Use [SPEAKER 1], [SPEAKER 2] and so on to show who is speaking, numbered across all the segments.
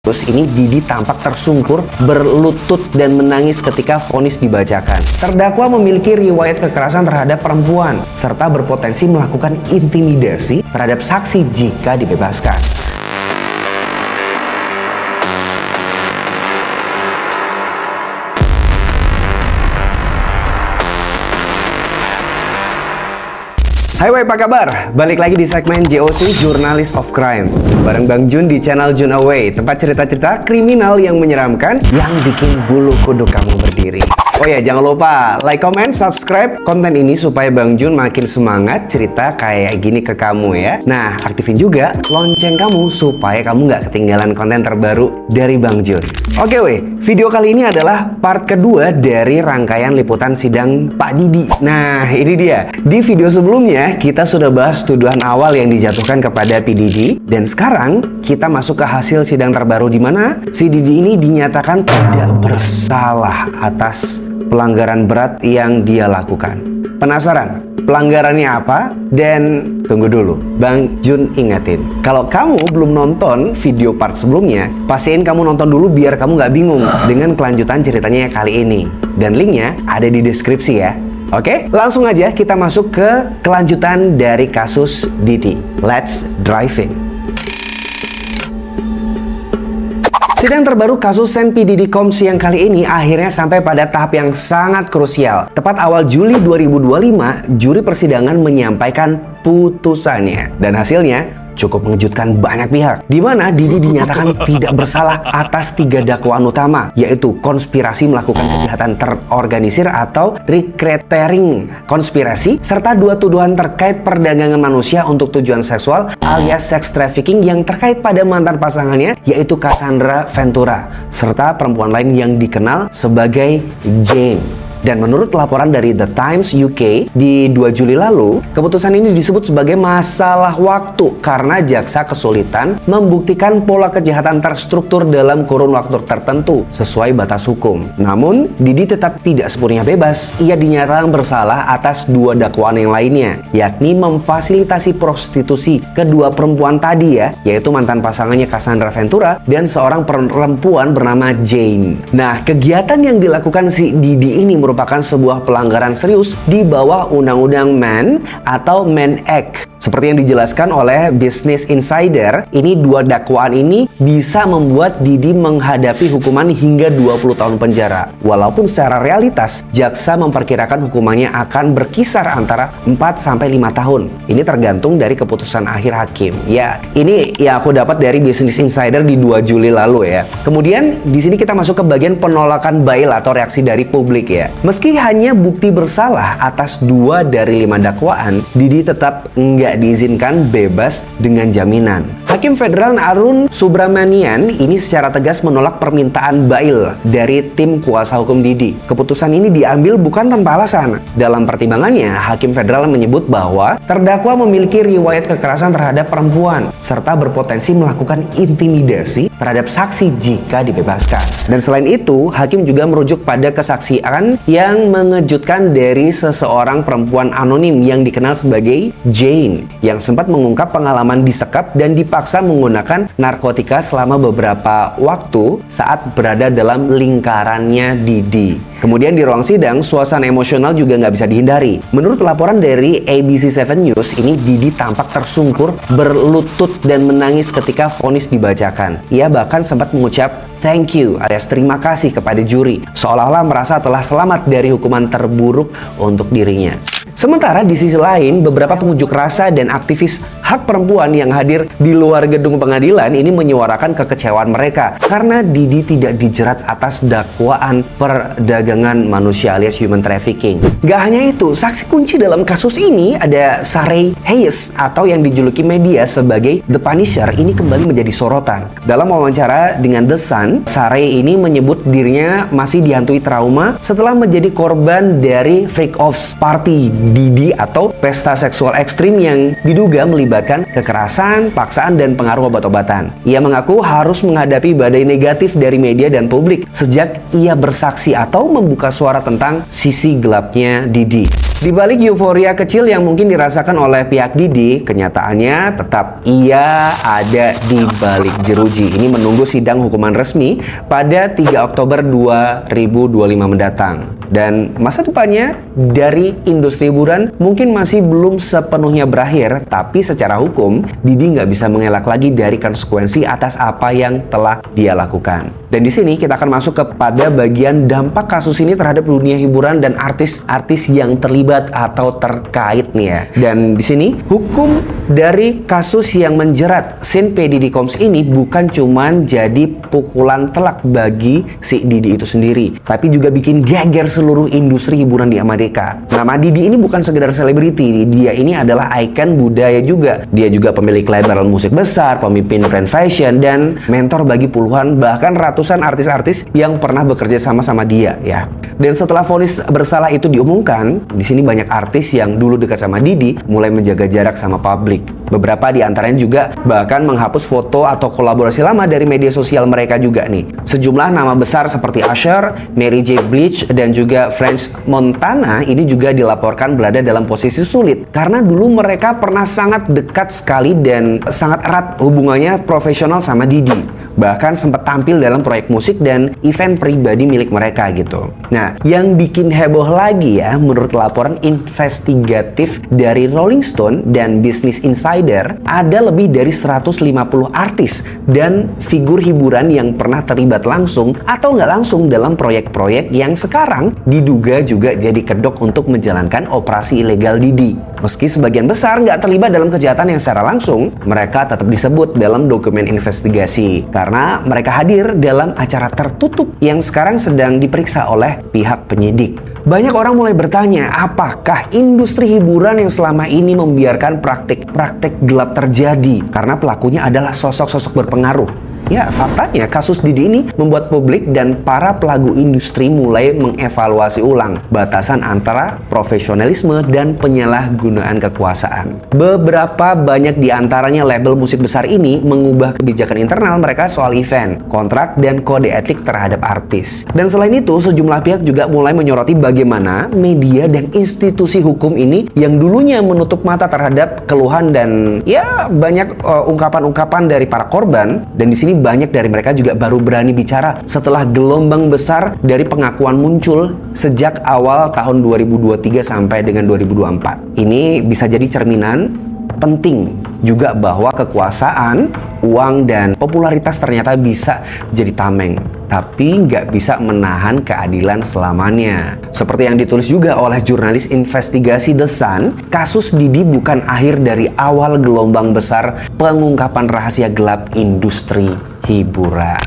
[SPEAKER 1] Terus ini Didi tampak tersungkur, berlutut dan menangis ketika vonis dibacakan. Terdakwa memiliki riwayat kekerasan terhadap perempuan serta berpotensi melakukan intimidasi terhadap saksi jika dibebaskan. Hai, apa kabar? Balik lagi di segmen JOC, Journalist of Crime. Bareng Bang Jun di channel Jun Away, tempat cerita-cerita kriminal yang menyeramkan yang bikin bulu kuduk kamu berdiri. Oh ya, jangan lupa like, comment, subscribe konten ini supaya Bang Jun makin semangat cerita kayak gini ke kamu ya. Nah, aktifin juga lonceng kamu supaya kamu nggak ketinggalan konten terbaru dari Bang Jun. Oke weh, video kali ini adalah part kedua dari rangkaian liputan sidang Pak Didi. Nah, ini dia. Di video sebelumnya kita sudah bahas tuduhan awal yang dijatuhkan kepada P. Didi, dan sekarang kita masuk ke hasil sidang terbaru di mana si Didi ini dinyatakan tidak bersalah atas pelanggaran berat yang dia lakukan. Penasaran? Pelanggarannya apa? Dan tunggu dulu, Bang Jun ingetin, kalau kamu belum nonton video part sebelumnya, pastiin kamu nonton dulu biar kamu nggak bingung dengan kelanjutan ceritanya kali ini. Dan linknya ada di deskripsi ya. Oke, langsung aja kita masuk ke kelanjutan dari kasus Didi. Let's drive in. Sidang terbaru kasus Sen P. Diddy Combs yang kali ini akhirnya sampai pada tahap yang sangat krusial. Tepat awal Juli 2025, juri persidangan menyampaikan putusannya. Dan hasilnya cukup mengejutkan banyak pihak, di mana Didi dinyatakan tidak bersalah atas 3 dakwaan utama, yaitu konspirasi melakukan kejahatan terorganisir atau racketeering konspirasi, serta 2 tuduhan terkait perdagangan manusia untuk tujuan seksual alias sex trafficking yang terkait pada mantan pasangannya, yaitu Cassandra Ventura, serta perempuan lain yang dikenal sebagai Jane. Dan menurut laporan dari The Times UK di 2 Juli lalu, keputusan ini disebut sebagai masalah waktu karena jaksa kesulitan membuktikan pola kejahatan terstruktur dalam kurun waktu tertentu sesuai batas hukum. Namun, Didi tetap tidak sepenuhnya bebas. Ia dinyatakan bersalah atas 2 dakwaan yang lainnya, yakni memfasilitasi prostitusi kedua perempuan tadi ya, yaitu mantan pasangannya Cassandra Ventura dan seorang perempuan bernama Jane. Nah, kegiatan yang dilakukan si Didi ini merupakan sebuah pelanggaran serius di bawah Undang-Undang MAN atau MAN Act. Seperti yang dijelaskan oleh Business Insider, ini 2 dakwaan ini bisa membuat Didi menghadapi hukuman hingga 20 tahun penjara. Walaupun secara realitas, jaksa memperkirakan hukumannya akan berkisar antara 4-5 tahun. Ini tergantung dari keputusan akhir hakim. Ya, ini yang aku dapat dari Business Insider di 2 Juli lalu ya. Kemudian, di sini kita masuk ke bagian penolakan bail atau reaksi dari publik ya. Meski hanya bukti bersalah atas 2 dari 5 dakwaan, Didi tetap nggak diizinkan bebas dengan jaminan. Hakim Federal Arun Subramanian ini secara tegas menolak permintaan bail dari tim kuasa hukum Didi. Keputusan ini diambil bukan tanpa alasan. Dalam pertimbangannya, Hakim Federal menyebut bahwa terdakwa memiliki riwayat kekerasan terhadap perempuan serta berpotensi melakukan intimidasi terhadap saksi jika dibebaskan. Dan selain itu, Hakim juga merujuk pada kesaksian yang mengejutkan dari seseorang perempuan anonim yang dikenal sebagai Jane, yang sempat mengungkap pengalaman disekap dan dipaksa menggunakan narkotika selama beberapa waktu saat berada dalam lingkarannya Didi. Kemudian di ruang sidang, suasana emosional juga nggak bisa dihindari. Menurut laporan dari ABC7 News, ini Didi tampak tersungkur, berlutut dan menangis ketika vonis dibacakan. Ia bahkan sempat mengucap thank you alias terima kasih kepada juri, seolah-olah merasa telah selamat dari hukuman terburuk untuk dirinya. Sementara di sisi lain, beberapa pengunjuk rasa dan aktivis hak perempuan yang hadir di luar gedung pengadilan ini menyuarakan kekecewaan mereka karena Didi tidak dijerat atas dakwaan perdagangan manusia alias human trafficking. Gak hanya itu, saksi kunci dalam kasus ini ada Sarey Hayes atau yang dijuluki media sebagai The Punisher ini kembali menjadi sorotan. Dalam wawancara dengan The Sun, Sarey ini menyebut dirinya masih dihantui trauma setelah menjadi korban dari freak-offs party Didi atau pesta seksual ekstrim yang diduga melibatkan kekerasan, paksaan, dan pengaruh obat-obatan. Ia mengaku harus menghadapi badai negatif dari media dan publik sejak ia bersaksi atau membuka suara tentang sisi gelapnya Didi. Di balik euforia kecil yang mungkin dirasakan oleh pihak Didi, kenyataannya tetap ia ada di balik jeruji. Ini menunggu sidang hukuman resmi pada 3 Oktober 2025 mendatang. Dan masa depannya dari industri hiburan mungkin masih belum sepenuhnya berakhir, tapi secara hukum Didi nggak bisa mengelak lagi dari konsekuensi atas apa yang telah dia lakukan. Dan di sini kita akan masuk kepada bagian dampak kasus ini terhadap dunia hiburan dan artis-artis yang terlibat atau terkait nih ya. Dan di sini hukum dari kasus yang menjerat Sin P Diddy Combs ini bukan cuman jadi pukulan telak bagi si Didi itu sendiri, tapi juga bikin geger seluruh industri hiburan di Amerika. Nama Didi ini bukan sekedar selebriti, dia ini adalah ikon budaya juga. Dia juga pemilik label musik besar, pemimpin brand fashion, dan mentor bagi puluhan bahkan ratusan artis-artis yang pernah bekerja sama dia ya. Dan setelah vonis bersalah itu diumumkan, di sini banyak artis yang dulu dekat sama Didi mulai menjaga jarak sama publik. Beberapa di antaranya juga bahkan menghapus foto atau kolaborasi lama dari media sosial mereka juga nih. Sejumlah nama besar seperti Usher, Mary J. Blige, dan juga French Montana ini juga dilaporkan berada dalam posisi sulit karena dulu mereka pernah sangat dekat sekali dan sangat erat hubungannya profesional sama Didi. Bahkan sempat tampil dalam proyek musik dan event pribadi milik mereka gitu. Nah, yang bikin heboh lagi ya, menurut laporan investigatif dari Rolling Stone dan Business Insider, ada lebih dari 150 artis dan figur hiburan yang pernah terlibat langsung atau nggak langsung dalam proyek-proyek yang sekarang diduga juga jadi kedok untuk menjalankan operasi ilegal Didi. Meski sebagian besar nggak terlibat dalam kejahatan yang secara langsung, mereka tetap disebut dalam dokumen investigasi karena mereka hadir dalam acara tertutup yang sekarang sedang diperiksa oleh pihak penyidik. Banyak orang mulai bertanya, apakah industri hiburan yang selama ini membiarkan praktik-praktik gelap terjadi karena pelakunya adalah sosok-sosok berpengaruh? Ya, faktanya kasus Didi ini membuat publik dan para pelaku industri mulai mengevaluasi ulang batasan antara profesionalisme dan penyalahgunaan kekuasaan. Beberapa banyak di antaranya label musik besar ini mengubah kebijakan internal mereka soal event, kontrak, dan kode etik terhadap artis. Dan selain itu, sejumlah pihak juga mulai menyoroti bagaimana media dan institusi hukum ini yang dulunya menutup mata terhadap keluhan dan ya banyak ungkapan-ungkapan dari para korban. Dan di sini banyak dari mereka juga baru berani bicara setelah gelombang besar dari pengakuan muncul sejak awal tahun 2023 sampai dengan 2024. Ini bisa jadi cerminan penting juga bahwa kekuasaan, uang, dan popularitas ternyata bisa jadi tameng, tapi nggak bisa menahan keadilan selamanya. Seperti yang ditulis juga oleh jurnalis investigasi The Sun, kasus Didi bukan akhir dari awal gelombang besar pengungkapan rahasia gelap industri hiburan.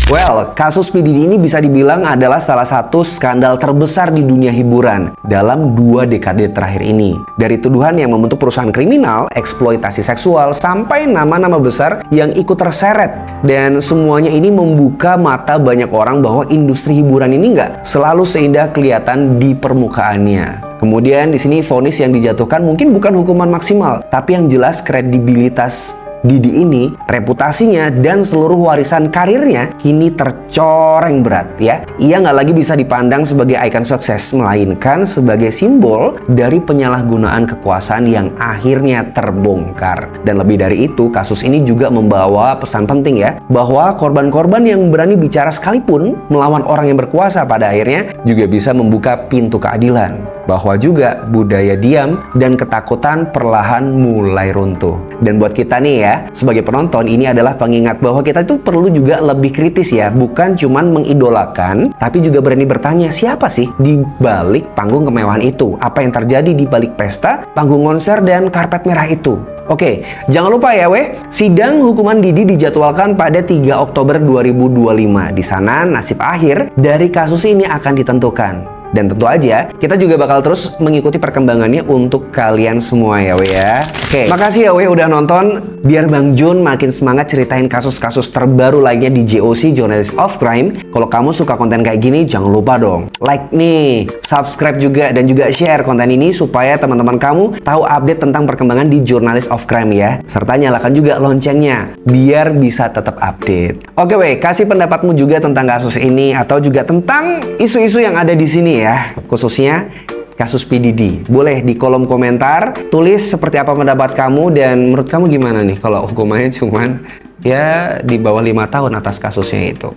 [SPEAKER 1] Well, kasus P. Diddy ini bisa dibilang adalah salah satu skandal terbesar di dunia hiburan dalam 2 dekade terakhir ini. Dari tuduhan yang membentuk perusahaan kriminal, eksploitasi seksual, sampai nama-nama besar yang ikut terseret. Dan semuanya ini membuka mata banyak orang bahwa industri hiburan ini nggak selalu seindah kelihatan di permukaannya. Kemudian di sini vonis yang dijatuhkan mungkin bukan hukuman maksimal, tapi yang jelas kredibilitas Didi ini, reputasinya, dan seluruh warisan karirnya kini tercoreng berat ya. Ia nggak lagi bisa dipandang sebagai ikon sukses, melainkan sebagai simbol dari penyalahgunaan kekuasaan yang akhirnya terbongkar. Dan lebih dari itu, kasus ini juga membawa pesan penting ya, bahwa korban-korban yang berani bicara sekalipun melawan orang yang berkuasa pada akhirnya juga bisa membuka pintu keadilan. Bahwa juga budaya diam dan ketakutan perlahan mulai runtuh. Dan buat kita nih ya, sebagai penonton, ini adalah pengingat bahwa kita itu perlu juga lebih kritis ya, bukan cuman mengidolakan, tapi juga berani bertanya siapa sih di balik panggung kemewahan itu, apa yang terjadi di balik pesta, panggung konser, dan karpet merah itu. Oke, jangan lupa ya sidang hukuman Didi dijadwalkan pada 3 Oktober 2025. Di sana nasib akhir dari kasus ini akan ditentukan. Dan tentu aja kita juga bakal terus mengikuti perkembangannya untuk kalian semua ya ya. Oke, makasih ya udah nonton. Biar Bang Jun makin semangat ceritain kasus-kasus terbaru lainnya di JOC Journalist of Crime. Kalau kamu suka konten kayak gini, jangan lupa dong like nih, subscribe juga, dan juga share konten ini supaya teman-teman kamu tahu update tentang perkembangan di Journalist of Crime ya. Serta nyalakan juga loncengnya biar bisa tetap update. Oke kasih pendapatmu juga tentang kasus ini atau juga tentang isu-isu yang ada di sini ya, khususnya kasus PDD? Boleh di kolom komentar tulis seperti apa pendapat kamu dan menurut kamu gimana nih kalau hukumannya cuman ya di bawah 5 tahun atas kasusnya itu.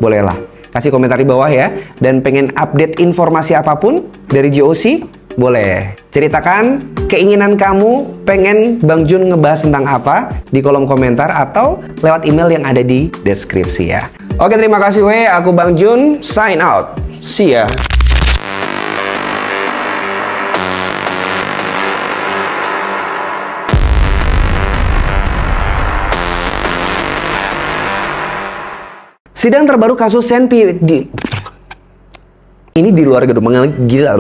[SPEAKER 1] Bolehlah kasih komentar di bawah ya. Dan pengen update informasi apapun dari JOC? Boleh ceritakan keinginan kamu pengen Bang Jun ngebahas tentang apa di kolom komentar atau lewat email yang ada di deskripsi ya. Oke, terima kasih aku Bang Jun sign out. See ya. Sidang terbaru kasus Senpi di... Ini di luar gedung, gila.